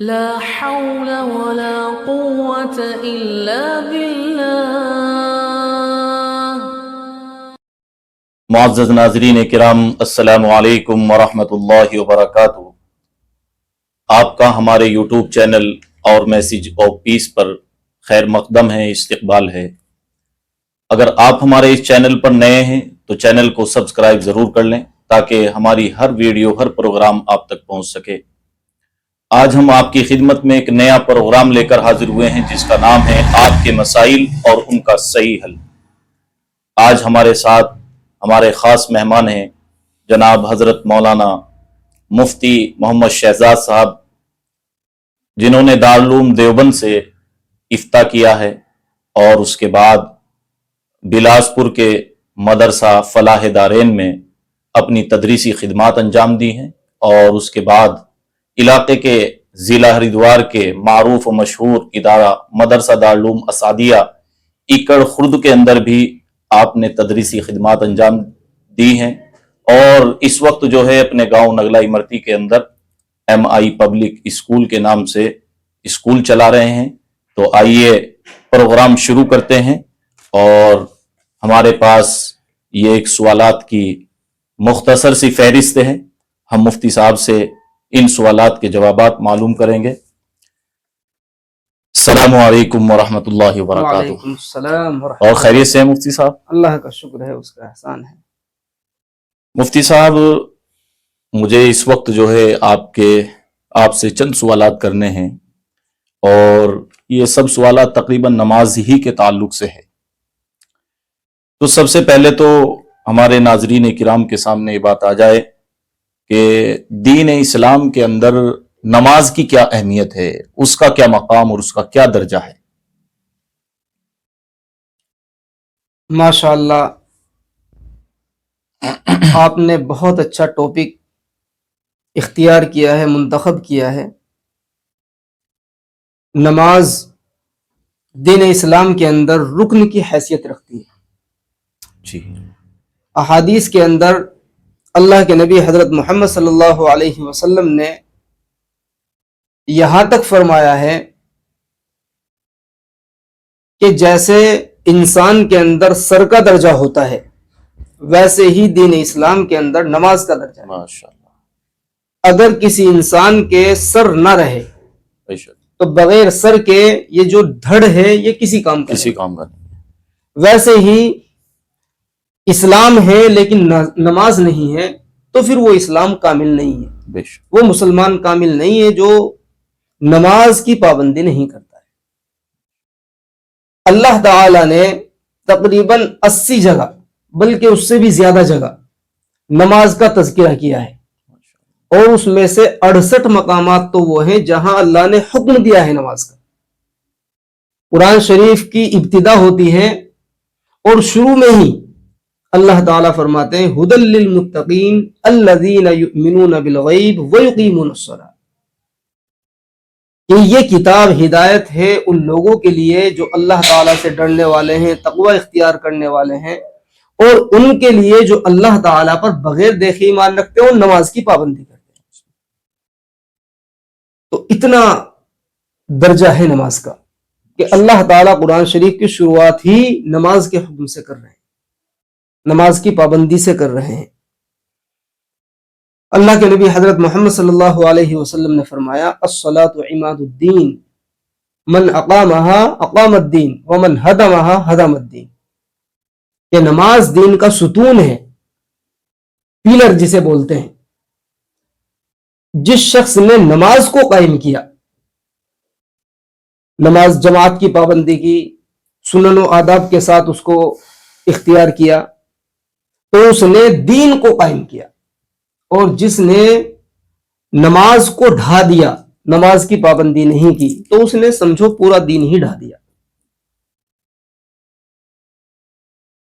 لا حول ولا قوة إلا بالله. معزز ناظرین کرام، السلام علیکم ورحمۃ اللہ وبرکاتہ۔ آپ کا ہمارے یوٹیوب چینل اور میسج آف پیس پر خیر مقدم ہے، استقبال ہے۔ اگر آپ ہمارے اس چینل پر نئے ہیں تو چینل کو سبسکرائب ضرور کر لیں تاکہ ہماری ہر ویڈیو، ہر پروگرام آپ تک پہنچ سکے۔ آج ہم آپ کی خدمت میں ایک نیا پروگرام لے کر حاضر ہوئے ہیں جس کا نام ہے آپ کے مسائل اور ان کا صحیح حل۔ آج ہمارے ساتھ ہمارے خاص مہمان ہیں جناب حضرت مولانا مفتی محمد شہزاد صاحب، جنہوں نے دارالعلوم دیوبند سے افتاء کیا ہے اور اس کے بعد بلاسپور کے مدرسہ فلاح دارین میں اپنی تدریسی خدمات انجام دی ہیں، اور اس کے بعد علاقے کے ضلع ہریدوار کے معروف و مشہور ادارہ مدرسہ دارالعلوم اسعدیہ ایکڑ خرد کے اندر بھی آپ نے تدریسی خدمات انجام دی ہیں، اور اس وقت جو ہے اپنے گاؤں نگلا امرتی کے اندر MI پبلک اسکول کے نام سے اسکول چلا رہے ہیں۔ تو آئیے پروگرام شروع کرتے ہیں، اور ہمارے پاس یہ ایک سوالات کی مختصر سی فہرست ہے، ہم مفتی صاحب سے ان سوالات کے جوابات معلوم کریں گے۔ السلام علیکم ورحمۃ اللہ وبرکاتہ۔ وعلیکم السلام ورحمۃ اور خیریت سے ہیں مفتی صاحب؟ اللہ کا شکر ہے، اس کا احسان ہے۔ مفتی صاحب، مجھے اس وقت جو ہے آپ سے چند سوالات کرنے ہیں، اور یہ سب سوالات تقریباً نماز ہی کے تعلق سے ہے۔ تو سب سے پہلے تو ہمارے ناظرین کرام کے سامنے یہ بات آ جائے کہ دین اسلام کے اندر نماز کی کیا اہمیت ہے، اس کا کیا مقام اور اس کا کیا درجہ ہے؟ ماشاء اللہ، آپ نے بہت اچھا ٹاپک اختیار کیا ہے، منتخب کیا ہے۔ نماز دین اسلام کے اندر رکن کی حیثیت رکھتی ہے۔ جی، احادیث کے اندر اللہ کے نبی حضرت محمد صلی اللہ علیہ وسلم نے یہاں تک فرمایا ہے کہ جیسے انسان کے اندر سر کا درجہ ہوتا ہے، ویسے ہی دین اسلام کے اندر نماز کا درجہ ہے۔ ماشاءاللہ، اگر کسی انسان کے سر نہ رہے بے شک، تو بغیر سر کے یہ جو دھڑ ہے یہ کسی کام کا کسی نہیں۔ کام کا نہیں۔ ویسے ہی اسلام ہے لیکن نماز نہیں ہے تو پھر وہ اسلام کامل نہیں ہے، بے شک، وہ مسلمان کامل نہیں ہے جو نماز کی پابندی نہیں کرتا ہے۔ اللہ تعالی نے تقریباً 80 جگہ بلکہ اس سے بھی زیادہ جگہ نماز کا تذکرہ کیا ہے، اور اس میں سے 68 مقامات تو وہ ہیں جہاں اللہ نے حکم دیا ہے نماز کا۔ قرآن شریف کی ابتدا ہوتی ہے اور شروع میں ہی اللہ تعالیٰ فرماتے ہیں ھدی للمتقین الذین یؤمنون بالغیب ویقیمون الصلاۃ، کہ یہ کتاب ہدایت ہے ان لوگوں کے لیے جو اللہ تعالیٰ سے ڈرنے والے ہیں، تقوی اختیار کرنے والے ہیں، اور ان کے لیے جو اللہ تعالیٰ پر بغیر دیکھے ایمان رکھتے ہیں اور نماز کی پابندی کرتے ہیں۔ تو اتنا درجہ ہے نماز کا کہ اللہ تعالیٰ قرآن شریف کی شروعات ہی نماز کے حکم سے کر رہے ہیں، نماز کی پابندی سے کر رہے ہیں۔ اللہ کے نبی حضرت محمد صلی اللہ علیہ وسلم نے فرمایا الصلاۃ عماد الدین، من اقامها اقام الدین ومن ہدمها ہدم الدین، کہ نماز دین کا ستون ہے، پیلر جسے بولتے ہیں۔ جس شخص نے نماز کو قائم کیا، نماز جماعت کی پابندی کی، سنن و آداب کے ساتھ اس کو اختیار کیا، تو اس نے دین کو قائم کیا، اور جس نے نماز کو ڈھا دیا، نماز کی پابندی نہیں کی، تو اس نے سمجھو پورا دین ہی ڈھا دیا۔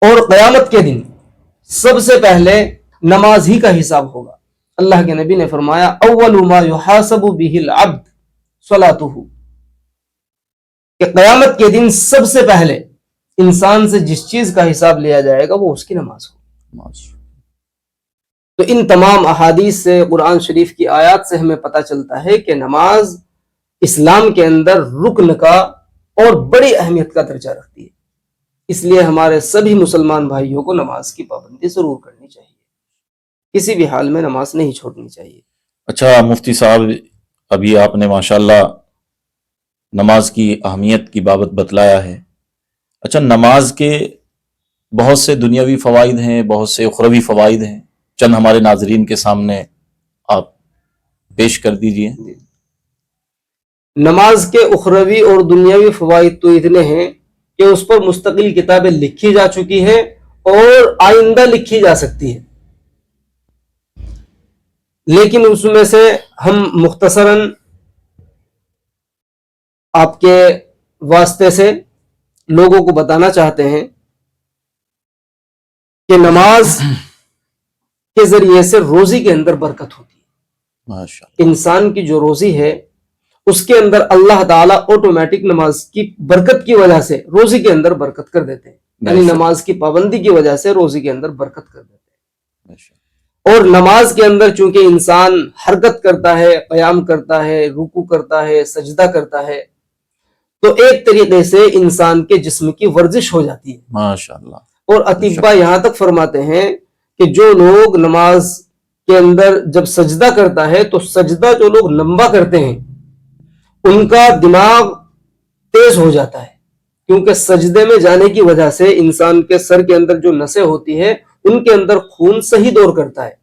اور قیامت کے دن سب سے پہلے نماز ہی کا حساب ہوگا۔ اللہ کے نبی نے فرمایا اول ما یحاسب به العبد صلاته، کہ قیامت کے دن سب سے پہلے انسان سے جس چیز کا حساب لیا جائے گا وہ اس کی نماز ہوگی۔ تو ان تمام احادیث سے، قرآن شریف کی آیات سے ہمیں پتہ چلتا ہے کہ نماز اسلام کے اندر رکن کا اور بڑی اہمیت کا درجہ رکھتی ہے. اس لیے ہمارے سبھی مسلمان بھائیوں کو نماز کی پابندی ضرور کرنی چاہیے. کسی بھی حال میں نماز نہیں چھوڑنی چاہیے. اچھا مفتی صاحب، ابھی آپ نے ماشاءاللہ نماز کی اہمیت کی بابت بتلایا ہے. اچھا، نماز کے بہت سے دنیاوی فوائد ہیں، بہت سے اخروی فوائد ہیں، چند ہمارے ناظرین کے سامنے آپ پیش کر دیجئے. نماز کے اخروی اور دنیاوی فوائد تو اتنے ہیں کہ اس پر مستقل کتابیں لکھی جا چکی ہیں اور آئندہ لکھی جا سکتی ہے، لیکن اس میں سے ہم مختصراً آپ کے واسطے سے لوگوں کو بتانا چاہتے ہیں کہ نماز کے ذریعے سے روزی کے اندر برکت ہوتی ہے. ماشاءاللہ. انسان کی جو روزی ہے اس کے اندر اللہ تعالیٰ آٹومیٹک نماز کی برکت کی وجہ سے روزی کے اندر برکت کر دیتے ہیں. یعنی نماز کی پابندی کی وجہ سے روزی کے اندر برکت کر دیتے ہیں. اور نماز کے اندر چونکہ انسان حرکت کرتا ہے، قیام کرتا ہے، رکوع کرتا ہے، سجدہ کرتا ہے، تو ایک طریقے سے انسان کے جسم کی ورزش ہو جاتی ہے. ماشاءاللہ. اور اطباء یہاں تک فرماتے ہیں کہ جو لوگ نماز کے اندر جب سجدہ کرتا ہے تو سجدہ جو لوگ لمبا کرتے ہیں ان کا دماغ تیز ہو جاتا ہے، کیونکہ سجدے میں جانے کی وجہ سے انسان کے سر کے اندر جو نسیں ہوتی ہیں ان کے اندر خون صحیح دور کرتا ہے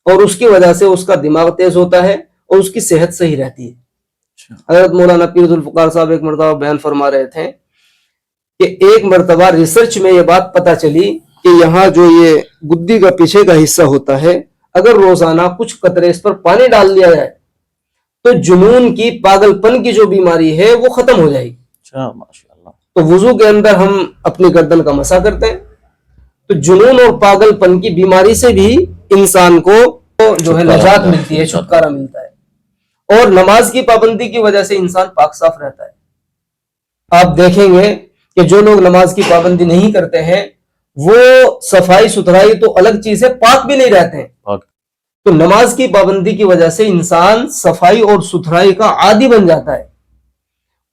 اور اس کی وجہ سے اس کا دماغ تیز ہوتا ہے اور اس کی صحت صحیح رہتی ہے. حضرت مولانا پیر ذوالفقار صاحب ایک مرتبہ بیان فرما رہے تھے کہ ایک مرتبہ ریسرچ میں یہ بات پتہ چلی کہ یہاں جو یہ گدی کا پیچھے کا حصہ ہوتا ہے، اگر روزانہ کچھ قطرے اس پر پانی ڈال دیا جائے تو جنون کی، پاگل پن کی جو بیماری ہے وہ ختم ہو جائے گی. اچھا ماشاءاللہ. تو وضو کے اندر ہم اپنی گردن کا مسح کرتے ہیں تو جنون اور پاگل پن کی بیماری سے بھی انسان کو جو ہے نجات ملتی ہے، چھٹکارا ملتا ہے. اور نماز کی پابندی کی وجہ سے انسان پاک صاف رہتا ہے. آپ دیکھیں گے کہ جو لوگ نماز کی پابندی نہیں کرتے ہیں وہ صفائی ستھرائی تو الگ چیز ہے، پاک بھی نہیں رہتے ہیں. تو نماز کی پابندی کی وجہ سے انسان صفائی اور ستھرائی کا عادی بن جاتا ہے.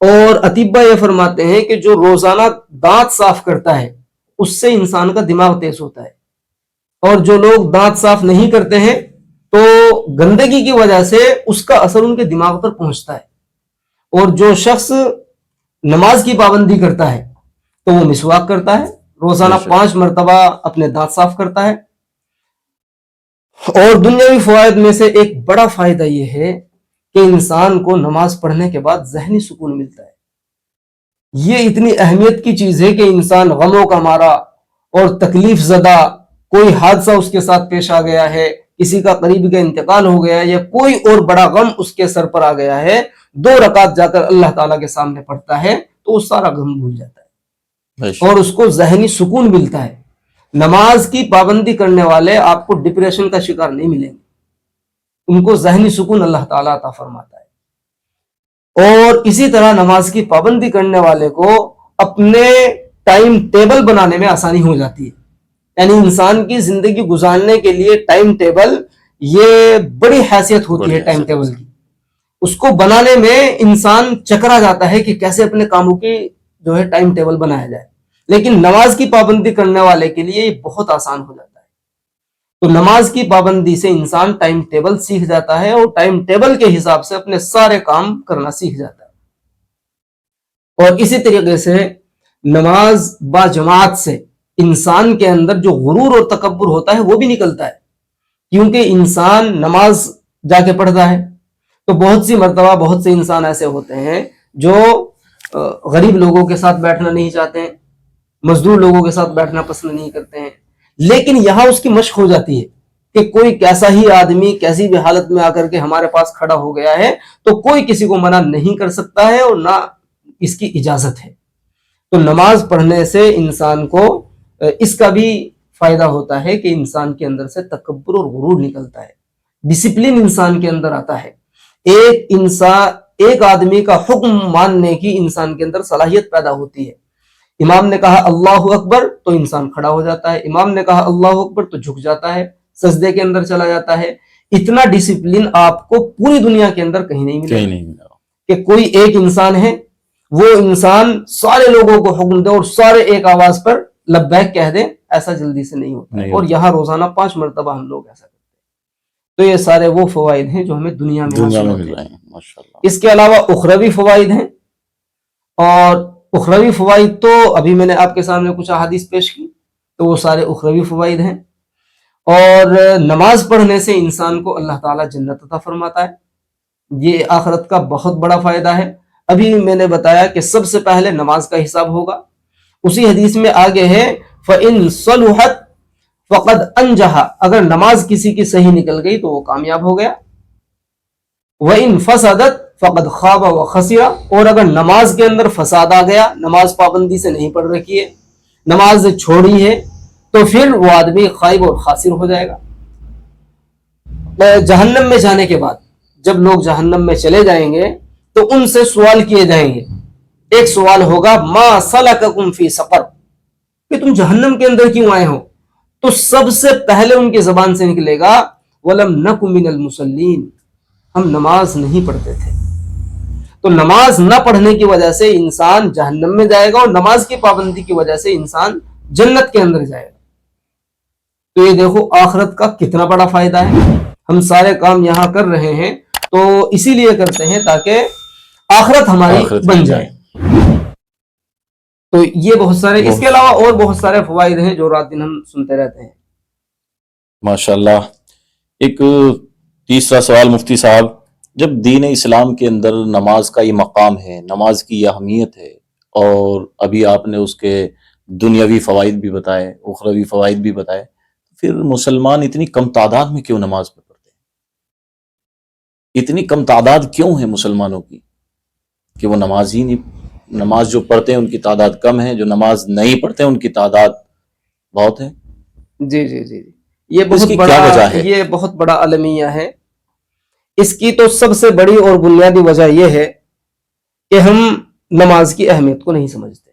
اور اطباء یہ فرماتے ہیں کہ جو روزانہ دانت صاف کرتا ہے اس سے انسان کا دماغ تیز ہوتا ہے، اور جو لوگ دانت صاف نہیں کرتے ہیں تو گندگی کی وجہ سے اس کا اثر ان کے دماغ پر پہنچتا ہے. اور جو شخص نماز کی پابندی کرتا ہے تو وہ مسواک کرتا ہے، روزانہ 5 مرتبہ اپنے دانت صاف کرتا ہے. اور دنیاوی فوائد میں سے ایک بڑا فائدہ یہ ہے کہ انسان کو نماز پڑھنے کے بعد ذہنی سکون ملتا ہے. یہ اتنی اہمیت کی چیز ہے کہ انسان غموں کا مارا اور تکلیف زدہ، کوئی حادثہ اس کے ساتھ پیش آ گیا ہے، کسی کا قریبی کا انتقال ہو گیا ہے یا کوئی اور بڑا غم اس کے سر پر آ گیا ہے، 2 رکعت جا کر اللہ تعالیٰ کے سامنے پڑھتا ہے تو وہ سارا غم بھول جاتا ہے اور اس کو ذہنی سکون ملتا ہے. نماز کی پابندی کرنے والے آپ کو ڈپریشن کا شکار نہیں ملیں گے، ان کو ذہنی سکون اللہ تعالیٰ عطا فرماتا ہے. اور اسی طرح نماز کی پابندی کرنے والے کو اپنے ٹائم ٹیبل بنانے میں آسانی ہو جاتی ہے. یعنی انسان کی زندگی گزارنے کے لیے ٹائم ٹیبل یہ بڑی حیثیت ہوتی ہے. ٹائم ٹیبل کی اس کو بنانے میں انسان چکرا جاتا ہے کہ کیسے اپنے کاموں کی جو ہے ٹائم ٹیبل بنایا جائے، لیکن نماز کی پابندی کرنے والے کے لیے یہ بہت آسان ہو جاتا ہے. تو نماز کی پابندی سے انسان ٹائم ٹیبل سیکھ جاتا ہے اور ٹائم ٹیبل کے حساب سے اپنے سارے کام کرنا سیکھ جاتا ہے. اور اسی طریقے سے نماز با جماعت سے انسان کے اندر جو غرور اور تکبر ہوتا ہے وہ بھی نکلتا ہے، کیونکہ انسان نماز جا کے پڑھتا ہے تو بہت سی مرتبہ بہت سے انسان ایسے ہوتے ہیں جو غریب لوگوں کے ساتھ بیٹھنا نہیں چاہتے ہیں، مزدور لوگوں کے ساتھ بیٹھنا پسند نہیں کرتے ہیں، لیکن یہاں اس کی مشق ہو جاتی ہے کہ کوئی کیسا ہی آدمی کیسی بھی حالت میں آ کر کے ہمارے پاس کھڑا ہو گیا ہے تو کوئی کسی کو منع نہیں کر سکتا ہے اور نہ اس کی اجازت ہے. تو نماز پڑھنے سے انسان کو اس کا بھی فائدہ ہوتا ہے کہ انسان کے اندر سے تکبر اور غرور نکلتا ہے، ڈسپلن انسان کے اندر آتا ہے. ایک آدمی کا حکم ماننے کی انسان کے اندر صلاحیت پیدا ہوتی ہے. امام نے کہا اللہ اکبر تو انسان کھڑا ہو جاتا ہے، امام نے کہا اللہ اکبر تو جھک جاتا ہے، سجدے کے اندر چلا جاتا ہے. اتنا ڈسپلن آپ کو پوری دنیا کے اندر کہیں نہیں ملے. کہ کوئی ایک انسان ہے، وہ انسان سارے لوگوں کو حکم دے اور سارے ایک آواز پر لبیک کہہ دیں، ایسا جلدی سے نہیں ہوتا ہے۔ اور یہاں روزانہ 5 مرتبہ ہم لوگ ایسا کرتے ہیں۔ تو یہ سارے وہ فوائد ہیں جو ہمیں دنیا میں حاصل ہوتے ہیں۔ ماشاءاللہ۔ اس کے علاوہ اخروی فوائد ہیں، اور اخروی فوائد تو ابھی میں نے آپ کے سامنے کچھ احادیث پیش کی، تو وہ سارے اخروی فوائد ہیں۔ اور نماز پڑھنے سے انسان کو اللہ تعالیٰ جنت عطا فرماتا ہے، یہ آخرت کا بہت بڑا فائدہ ہے۔ ابھی میں نے بتایا کہ سب سے پہلے نماز کا حساب ہوگا، اسی حدیث میں آگے ہے فَإِن صَلُحَتْ فَقَدْ أَنْجَحَ، اگر نماز کسی کی صحیح نکل گئی تو وہ کامیاب ہو گیا۔ وَإِن فَسَدَتْ فَقَدْ خَابَ وَخَسِرَ، اور اگر نماز کے اندر فساد آ گیا، نماز پابندی سے نہیں پڑھ رکھی ہے، نماز چھوڑی ہے، تو پھر وہ آدمی خائب اور خاسر ہو جائے گا۔ جہنم میں جانے کے بعد جب لوگ جہنم میں چلے جائیں گے تو ان سے سوال کیے جائیں گے۔ ایک سوال ہوگا ما سلککم فی سقر، کہ تم جہنم کے اندر کیوں آئے ہو؟ تو سب سے پہلے ان کی زبان سے نکلے گا ولم نک من المصلین، ہم نماز نہیں پڑھتے تھے۔ تو نماز نہ پڑھنے کی وجہ سے انسان جہنم میں جائے گا، اور نماز کی پابندی کی وجہ سے انسان جنت کے اندر جائے گا۔ تو یہ دیکھو آخرت کا کتنا بڑا فائدہ ہے۔ ہم سارے کام یہاں کر رہے ہیں تو اسی لیے کرتے ہیں تاکہ آخرت ہماری بن جائے۔ تو یہ بہت سارے، اس کے علاوہ اور بہت سارے فوائد ہیں جو رات دن ہم سنتے رہتے ہیں۔ ماشاءاللہ۔ ایک تیسرا سوال مفتی صاحب، جب دین اسلام کے اندر نماز کا یہ مقام ہے، نماز کی یہ اہمیت ہے، اور ابھی آپ نے اس کے دنیاوی فوائد بھی بتائے، اخروی فوائد بھی بتائے، پھر مسلمان اتنی کم تعداد میں کیوں نماز پڑھتے ہیں؟ اتنی کم تعداد کیوں ہے مسلمانوں کی کہ وہ نماز ہی نہیں، نماز جو پڑھتے ہیں ان کی تعداد کم ہے، جو نماز نہیں پڑھتے ہیں ان کی تعداد بہت ہے؟ جی جی جی، یہ بہت بڑا وجہ ہے، یہ بہت بڑا المیہ ہے۔ اس کی تو سب سے بڑی اور بنیادی وجہ یہ ہے کہ ہم نماز کی اہمیت کو نہیں سمجھتے۔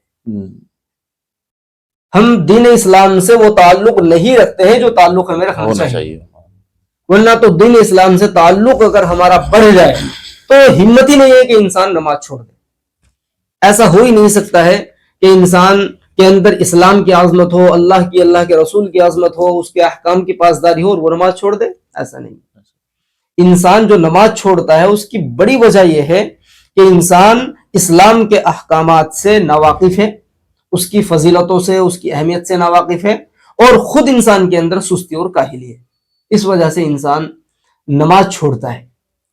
ہم دین اسلام سے وہ تعلق نہیں رکھتے ہیں جو تعلق ہمیں رکھنا چاہیے، ورنہ تو دین اسلام سے تعلق اگر ہمارا بڑھ جائے تو ہمت ہی نہیں ہے کہ انسان نماز چھوڑ دے۔ ایسا ہو ہی نہیں سکتا ہے کہ انسان کے اندر اسلام کی عظمت ہو، اللہ کی، اللہ کے رسول کی عظمت ہو، اس کے احکام کی پاسداری ہو، اور وہ نماز چھوڑ دے، ایسا نہیں۔ انسان جو نماز چھوڑتا ہے اس کی بڑی وجہ یہ ہے کہ انسان اسلام کے احکامات سے ناواقف ہے، اس کی فضیلتوں سے، اس کی اہمیت سے ناواقف ہے، اور خود انسان کے اندر سستی اور کاہلی ہے، اس وجہ سے انسان نماز چھوڑتا ہے،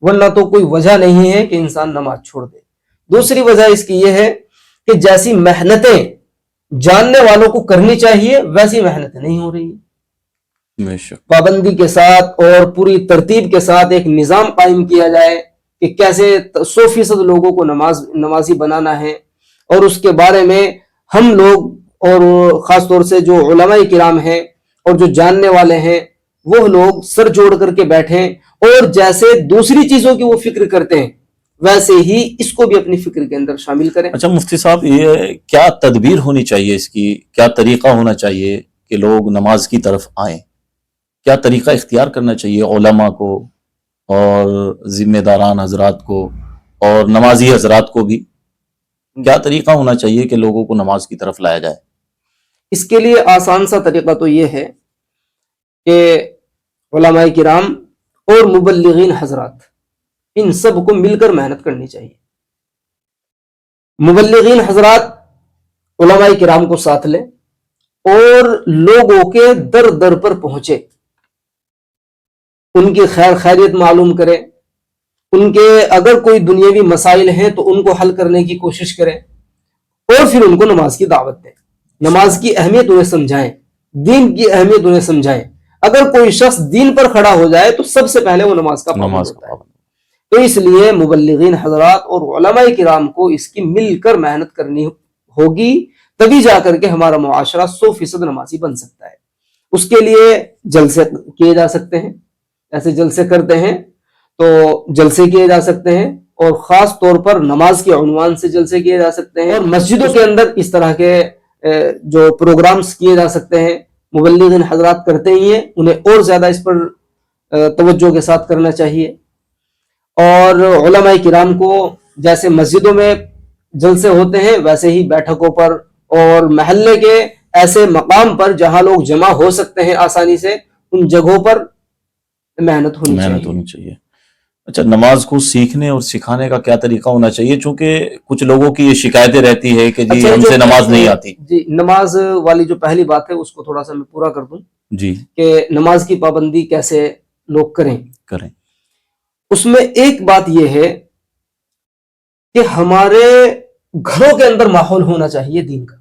ورنہ تو کوئی وجہ نہیں ہے کہ انسان نماز چھوڑ دے۔ دوسری وجہ اس کی یہ ہے کہ جیسی محنتیں جاننے والوں کو کرنی چاہیے ویسی محنتیں نہیں ہو رہی ہیں۔ پابندی کے ساتھ اور پوری ترتیب کے ساتھ ایک نظام قائم کیا جائے کہ کیسے 100% لوگوں کو نمازی بنانا ہے، اور اس کے بارے میں ہم لوگ اور خاص طور سے جو علماء کرام ہیں اور جو جاننے والے ہیں وہ لوگ سر جوڑ کر کے بیٹھیں، اور جیسے دوسری چیزوں کی وہ فکر کرتے ہیں ویسے ہی اس کو بھی اپنی فکر کے اندر شامل کریں۔ اچھا مفتی صاحب، یہ کیا تدبیر ہونی چاہیے، اس کی کیا طریقہ ہونا چاہیے کہ لوگ نماز کی طرف آئیں؟ کیا طریقہ اختیار کرنا چاہیے علماء کو اور ذمہ داران حضرات کو اور نمازی حضرات کو بھی؟ کیا طریقہ ہونا چاہیے کہ لوگوں کو نماز کی طرف لایا جائے؟ اس کے لیے آسان سا طریقہ تو یہ ہے کہ علماء کرام اور مبلغین حضرات ان سب کو مل کر محنت کرنی چاہیے۔ مبلغین حضرات علماء کرام کو ساتھ لیں اور لوگوں کے در در پر پہنچے، ان کی خیر خیریت معلوم کرے، ان کے اگر کوئی دنیاوی مسائل ہیں تو ان کو حل کرنے کی کوشش کریں، اور پھر ان کو نماز کی دعوت دیں، نماز کی اہمیت انہیں سمجھائیں، دین کی اہمیت انہیں سمجھائیں۔ اگر کوئی شخص دین پر کھڑا ہو جائے تو سب سے پہلے وہ نماز کا پابند ہوتا ہے۔ تو اس لیے مبلغین حضرات اور علماء کرام کو اس کی مل کر محنت کرنی ہوگی، تبھی جا کر کے ہمارا معاشرہ 100% نمازی بن سکتا ہے۔ اس کے لیے جلسے کیے جا سکتے ہیں، ایسے جلسے کرتے ہیں تو جلسے کیے جا سکتے ہیں، اور خاص طور پر نماز کے عنوان سے جلسے کیے جا سکتے ہیں، اور مسجدوں کے اندر اس طرح کے جو پروگرامز کیے جا سکتے ہیں۔ مبلغین حضرات کرتے ہی ہیں، انہیں اور زیادہ اس پر توجہ کے ساتھ کرنا چاہیے، اور علماء کرام کو جیسے مسجدوں میں جلسے ہوتے ہیں ویسے ہی بیٹھکوں پر اور محلے کے ایسے مقام پر جہاں لوگ جمع ہو سکتے ہیں آسانی سے ان جگہوں پر محنت ہونی چاہیے۔ اچھا، نماز کو سیکھنے اور سکھانے کا کیا طریقہ ہونا چاہیے؟ چونکہ کچھ لوگوں کی یہ شکایتیں رہتی ہے کہ جی ہم سے نماز نہیں آتی۔ جی، نماز والی جو پہلی بات ہے اس کو تھوڑا سا میں پورا کر دوں جی، کہ نماز کی پابندی کیسے لوگ کریں۔ اس میں ایک بات یہ ہے کہ ہمارے گھروں کے اندر ماحول ہونا چاہیے دین کا،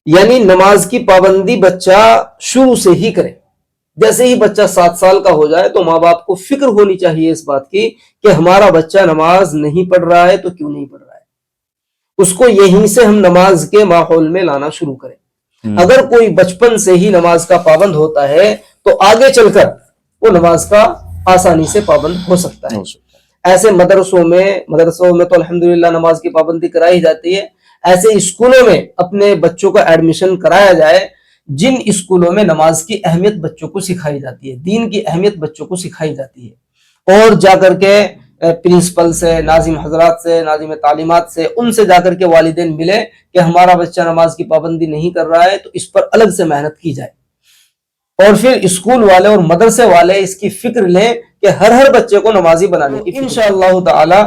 یعنی نماز کی پابندی بچہ شروع سے ہی کرے۔ جیسے ہی بچہ 7 سال کا ہو جائے تو ماں باپ کو فکر ہونی چاہیے اس بات کی کہ ہمارا بچہ نماز نہیں پڑھ رہا ہے تو کیوں نہیں پڑھ رہا ہے، اس کو یہیں سے ہم نماز کے ماحول میں لانا شروع کریں۔ اگر کوئی بچپن سے ہی نماز کا پابند ہوتا ہے تو آگے چل کر وہ نماز کا آسانی سے پابند ہو سکتا ہے۔ ایسے مدرسوں میں تو الحمدللہ نماز کی پابندی کرائی جاتی ہے۔ ایسے اسکولوں میں اپنے بچوں کا ایڈمیشن کرایا جائے جن اسکولوں میں نماز کی اہمیت بچوں کو سکھائی جاتی ہے، دین کی اہمیت بچوں کو سکھائی جاتی ہے، اور جا کر کے پرنسپل سے، ناظم حضرات سے، ناظم تعلیمات سے، ان سے جا کر کے والدین ملے کہ ہمارا بچہ نماز کی پابندی نہیں کر رہا ہے تو اس پر الگ سے محنت کی جائے، اور پھر اسکول والے اور مدرسے والے اس کی فکر لیں کہ ہر بچے کو نمازی بنانے کی۔ انشاءاللہ تعالی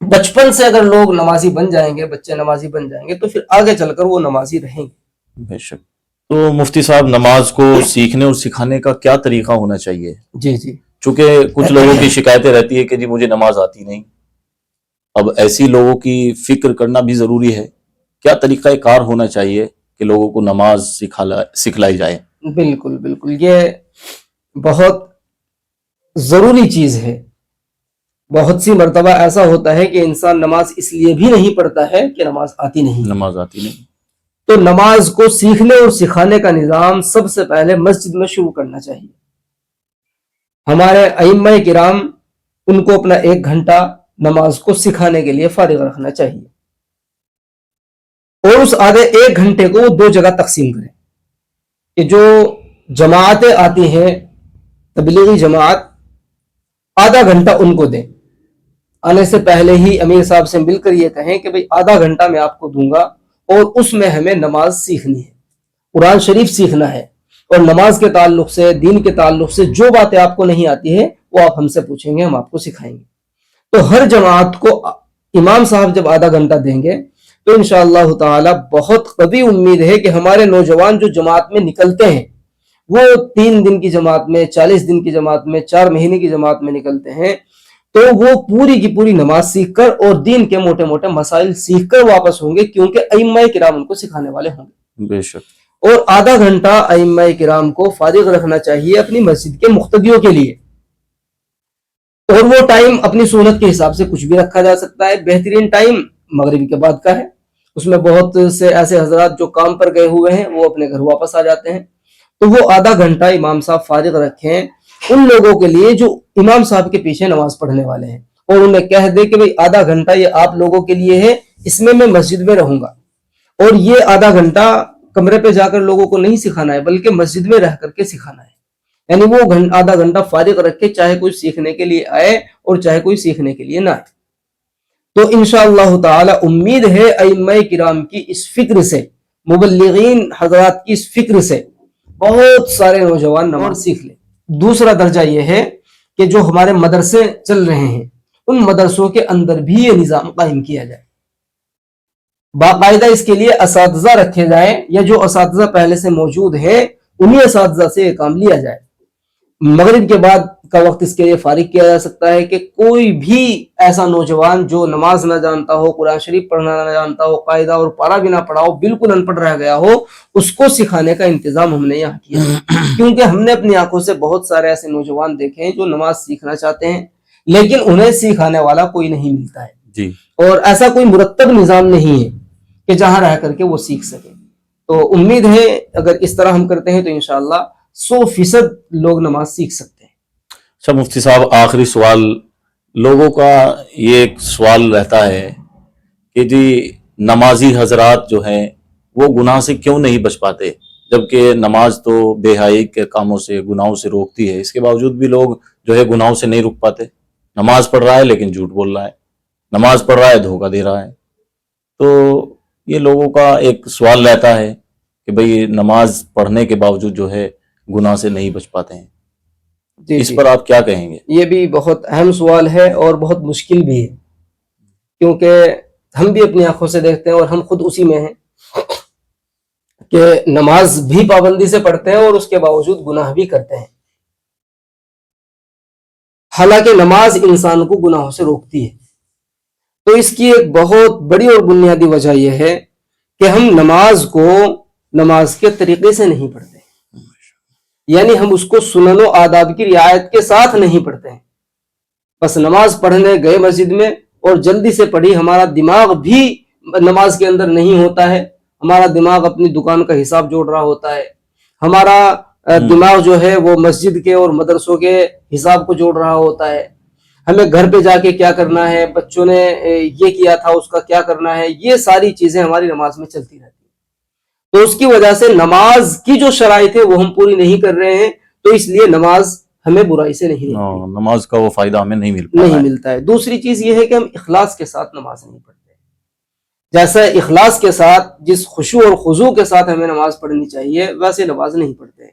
بچپن سے اگر لوگ نمازی بن جائیں گے، بچے نمازی بن جائیں گے تو پھر آگے چل کر وہ نمازی رہیں گے۔ بے شک۔ تو مفتی صاحب، نماز کو سیکھنے اور سکھانے کا کیا طریقہ ہونا چاہیے؟ جی، چونکہ کچھ لوگوں کی شکایتیں رہتی ہے کہ جی مجھے نماز آتی نہیں۔ اب ایسی لوگوں کی فکر کرنا بھی ضروری ہے، کیا طریقہ کار ہونا چاہیے کہ لوگوں کو نماز سکھلائی جائے؟ بالکل یہ بہت ضروری چیز ہے۔ بہت سی مرتبہ ایسا ہوتا ہے کہ انسان نماز اس لیے بھی نہیں پڑھتا ہے کہ نماز آتی نہیں۔ تو نماز کو سیکھنے اور سکھانے کا نظام سب سے پہلے مسجد میں شروع کرنا چاہیے۔ ہمارے ائمہ کرام ان کو اپنا 1 گھنٹہ نماز کو سکھانے کے لیے فارغ رکھنا چاہیے، اور اس آدھے 1 گھنٹے کو وہ 2 جگہ تقسیم کریں کہ جو جماعتیں آتی ہیں تبلیغی جماعت، آدھا گھنٹہ ان کو دیں۔ آنے سے پہلے ہی امیر صاحب سے مل کر یہ کہیں کہ بھئی آدھا گھنٹہ میں آپ کو دوں گا اور اس میں ہمیں نماز سیکھنی ہے، قرآن شریف سیکھنا ہے، اور نماز کے تعلق سے، دین کے تعلق سے جو باتیں آپ کو نہیں آتی ہیں وہ آپ ہم سے پوچھیں گے، ہم آپ کو سکھائیں گے۔ تو ہر جماعت کو امام صاحب جب آدھا گھنٹہ دیں گے تو انشاءاللہ تعالی بہت قوی امید ہے کہ ہمارے نوجوان جو جماعت میں نکلتے ہیں وہ 3 دن کی جماعت میں، 40 دن کی جماعت میں، 4 مہینے کی جماعت میں نکلتے ہیں تو وہ پوری کی پوری نماز سیکھ کر اور دین کے موٹے موٹے مسائل سیکھ کر واپس ہوں گے، کیونکہ ائمہ کرام ان کو سکھانے والے ہوں گے۔ بے شک۔ اور آدھا گھنٹہ ائمہ کرام کو فارغ رکھنا چاہیے اپنی مسجد کے مقتدیوں کے لیے، اور وہ ٹائم اپنی سہولت کے حساب سے کچھ بھی رکھا جا سکتا ہے۔ بہترین ٹائم مغرب کے بعد کا ہے، اس میں بہت سے ایسے حضرات جو کام پر گئے ہوئے ہیں وہ اپنے گھر واپس آ جاتے ہیں، تو وہ آدھا گھنٹہ امام صاحب فارغ رکھیں ان لوگوں کے لیے جو امام صاحب کے پیچھے نماز پڑھنے والے ہیں، اور انہیں کہہ دے کہ بھئی آدھا گھنٹہ یہ آپ لوگوں کے لیے ہے، اس میں مسجد میں رہوں گا، اور یہ آدھا گھنٹہ کمرے پہ جا کر لوگوں کو نہیں سکھانا ہے بلکہ مسجد میں رہ کر کے سکھانا ہے۔ یعنی وہ آدھا گھنٹہ فارغ رکھ کے چاہے کوئی سیکھنے کے لیے آئے اور چاہے کوئی سیکھنے کے لیے نہ آئے۔ تو انشاءاللہ تعالی امید ہے ائمہ کرام کی اس فکر سے، مبلغین حضرات کی اس فکر سے بہت سارے نوجوان نماز سیکھ لیں۔ دوسرا درجہ یہ ہے کہ جو ہمارے مدرسے چل رہے ہیں ان مدرسوں کے اندر بھی یہ نظام قائم کیا جائے، باقاعدہ اس کے لیے اساتذہ رکھے جائیں، یا جو اساتذہ پہلے سے موجود ہیں انہی اساتذہ سے یہ کام لیا جائے۔ مغرب کے بعد کا وقت اس کے لیے فارغ کیا جا سکتا ہے کہ کوئی بھی ایسا نوجوان جو نماز نہ جانتا ہو، قرآن شریف پڑھنا نہ جانتا ہو، قاعدہ اور پارہ بھی نہ پڑھا ہو، بالکل ان پڑھ رہ گیا ہو، اس کو سکھانے کا انتظام ہم نے یہاں کیا، کیونکہ ہم نے اپنی آنکھوں سے بہت سارے ایسے نوجوان دیکھے ہیں جو نماز سیکھنا چاہتے ہیں لیکن انہیں سکھانے والا کوئی نہیں ملتا ہے جی، اور ایسا کوئی مرتب نظام نہیں ہے کہ جہاں رہ کر کے وہ سیکھ سکے۔ تو امید ہے اگر اس طرح ہم کرتے ہیں تو انشاءاللہ 100% لوگ نماز سیکھ سکتے ہیں۔ اچھا مفتی صاحب، آخری سوال، لوگوں کا یہ ایک سوال رہتا ہے کہ جی نمازی حضرات جو ہیں وہ گناہ سے کیوں نہیں بچ پاتے، جبکہ نماز تو بے حیائی کے کاموں سے، گناہوں سے روکتی ہے، اس کے باوجود بھی لوگ جو ہے گناہوں سے نہیں رک پاتے، نماز پڑھ رہا ہے لیکن جھوٹ بول رہا ہے۔ نماز پڑھ رہا ہے دھوکہ دے رہا ہے. تو یہ لوگوں کا ایک سوال رہتا ہے کہ بھئی نماز پڑھنے کے باوجود جو ہے گناہ سے نہیں بچ پاتے ہیں. جی اس جی، پر آپ کیا کہیں گے؟ یہ بھی بہت اہم سوال ہے اور بہت مشکل بھی ہے، کیونکہ ہم بھی اپنی آنکھوں سے دیکھتے ہیں اور ہم خود اسی میں ہیں کہ نماز بھی پابندی سے پڑھتے ہیں اور اس کے باوجود گناہ بھی کرتے ہیں. حالانکہ نماز انسان کو گناہوں سے روکتی ہے. تو اس کی ایک بہت بڑی اور بنیادی وجہ یہ ہے کہ ہم نماز کو نماز کے طریقے سے نہیں پڑھتے، یعنی ہم اس کو سنن و آداب کی رعایت کے ساتھ نہیں پڑھتے ہیں. بس نماز پڑھنے گئے مسجد میں اور جلدی سے پڑھی، ہمارا دماغ بھی نماز کے اندر نہیں ہوتا ہے، ہمارا دماغ اپنی دکان کا حساب جوڑ رہا ہوتا ہے، ہمارا دماغ جو ہے وہ مسجد کے اور مدرسوں کے حساب کو جوڑ رہا ہوتا ہے، ہمیں گھر پہ جا کے کیا کرنا ہے، بچوں نے یہ کیا تھا اس کا کیا کرنا ہے، یہ ساری چیزیں ہماری نماز میں چلتی رہتی ہیں. تو اس کی وجہ سے نماز کی جو شرائط ہے وہ ہم پوری نہیں کر رہے ہیں، تو اس لیے نماز ہمیں برائی سے نہیں روکتی، نماز کا وہ فائدہ ہمیں نہیں مل پا رہا نہیں ہے. ملتا ہے. دوسری چیز یہ ہے کہ ہم اخلاص کے ساتھ نماز نہیں پڑھتے. جیسا اخلاص کے ساتھ، جس خشوع اور خضوع کے ساتھ ہمیں نماز پڑھنی چاہیے، ویسے نماز نہیں پڑھتے ہیں.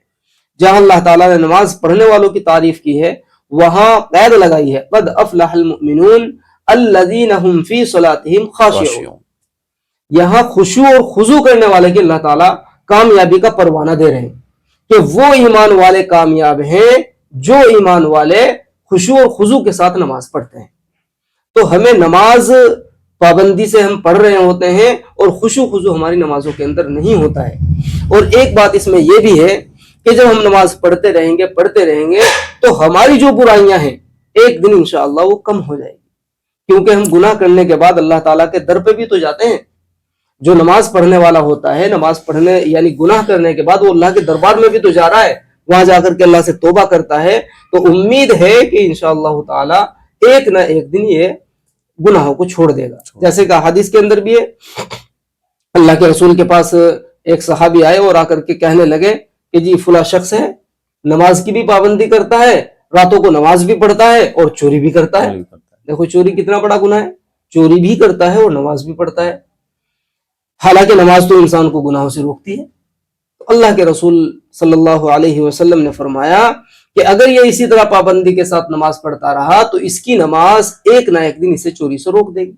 جہاں اللہ تعالیٰ نے نماز پڑھنے والوں کی تعریف کی ہے وہاں قید لگائی ہے قد افلح المؤمنون الذین هم فی صلاتهم خاشعون. یہاں خشوع اور خضوع کرنے والے کی اللہ تعالیٰ کامیابی کا پروانہ دے رہے ہیں کہ وہ ایمان والے کامیاب ہیں جو ایمان والے خشوع اور خضوع کے ساتھ نماز پڑھتے ہیں. تو ہمیں نماز پابندی سے ہم پڑھ رہے ہوتے ہیں اور خشوع خضوع ہماری نمازوں کے اندر نہیں ہوتا ہے. اور ایک بات اس میں یہ بھی ہے کہ جب ہم نماز پڑھتے رہیں گے تو ہماری جو برائیاں ہیں ایک دن انشاءاللہ وہ کم ہو جائے گی، کیونکہ ہم گناہ کرنے کے بعد اللہ تعالیٰ کے در پہ بھی تو جاتے ہیں. جو نماز پڑھنے والا ہوتا ہے، نماز پڑھنے یعنی گناہ کرنے کے بعد وہ اللہ کے دربار میں بھی تو جا رہا ہے، وہاں جا کر کے اللہ سے توبہ کرتا ہے. تو امید ہے کہ انشاءاللہ تعالیٰ ایک نہ ایک دن یہ گناہوں کو چھوڑ دے گا. جیسے کہ حدیث کے اندر بھی ہے، اللہ کے رسول کے پاس ایک صحابی آئے اور آ کر کے کہنے لگے کہ جی فلاں شخص ہے، نماز کی بھی پابندی کرتا ہے، راتوں کو نماز بھی پڑھتا ہے اور چوری بھی کرتا ہے. دیکھو چوری کتنا بڑا گناہ ہے، چوری بھی کرتا ہے اور نماز بھی پڑھتا ہے. حالانکہ نماز تو انسان کو گناہوں سے روکتی ہے. تو اللہ کے رسول صلی اللہ علیہ وسلم نے فرمایا کہ اگر یہ اسی طرح پابندی کے ساتھ نماز پڑھتا رہا تو اس کی نماز ایک نہ ایک دن اسے چوری سے روک دے گی.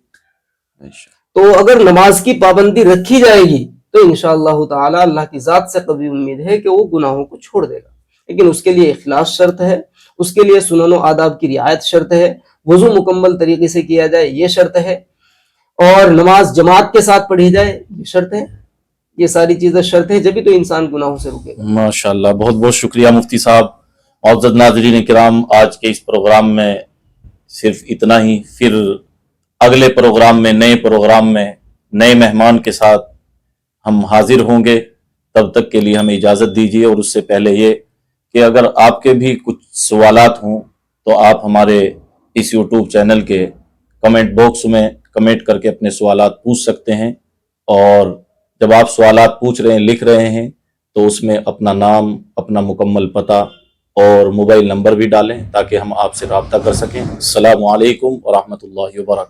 تو اگر نماز کی پابندی رکھی جائے گی تو انشاءاللہ تعالی اللہ کی ذات سے قوی امید ہے کہ وہ گناہوں کو چھوڑ دے گا. لیکن اس کے لیے اخلاص شرط ہے، اس کے لیے سنن و آداب کی رعایت شرط ہے، وضو مکمل طریقے سے کیا جائے یہ شرط ہے، اور نماز جماعت کے ساتھ پڑھی جائے یہ شرط ہے. یہ ساری چیزیں شرط ہے، جبھی تو انسان گناہوں سے رکے گا. ماشاءاللہ، بہت بہت شکریہ مفتی صاحب. معزز ناظرین کرام، آج کے اس پروگرام میں صرف اتنا ہی. پھر اگلے پروگرام میں، نئے پروگرام میں، نئے مہمان کے ساتھ ہم حاضر ہوں گے. تب تک کے لیے ہمیں اجازت دیجیے. اور اس سے پہلے یہ کہ اگر آپ کے بھی کچھ سوالات ہوں تو آپ ہمارے اس یوٹیوب چینل کے کمنٹ باکس میں کمنٹ کر کے اپنے سوالات پوچھ سکتے ہیں. اور جب آپ سوالات پوچھ رہے ہیں، لکھ رہے ہیں، تو اس میں اپنا نام، اپنا مکمل پتہ اور موبائل نمبر بھی ڈالیں تاکہ ہم آپ سے رابطہ کر سکیں. السلام علیکم ورحمۃ اللہ وبرکاتہ.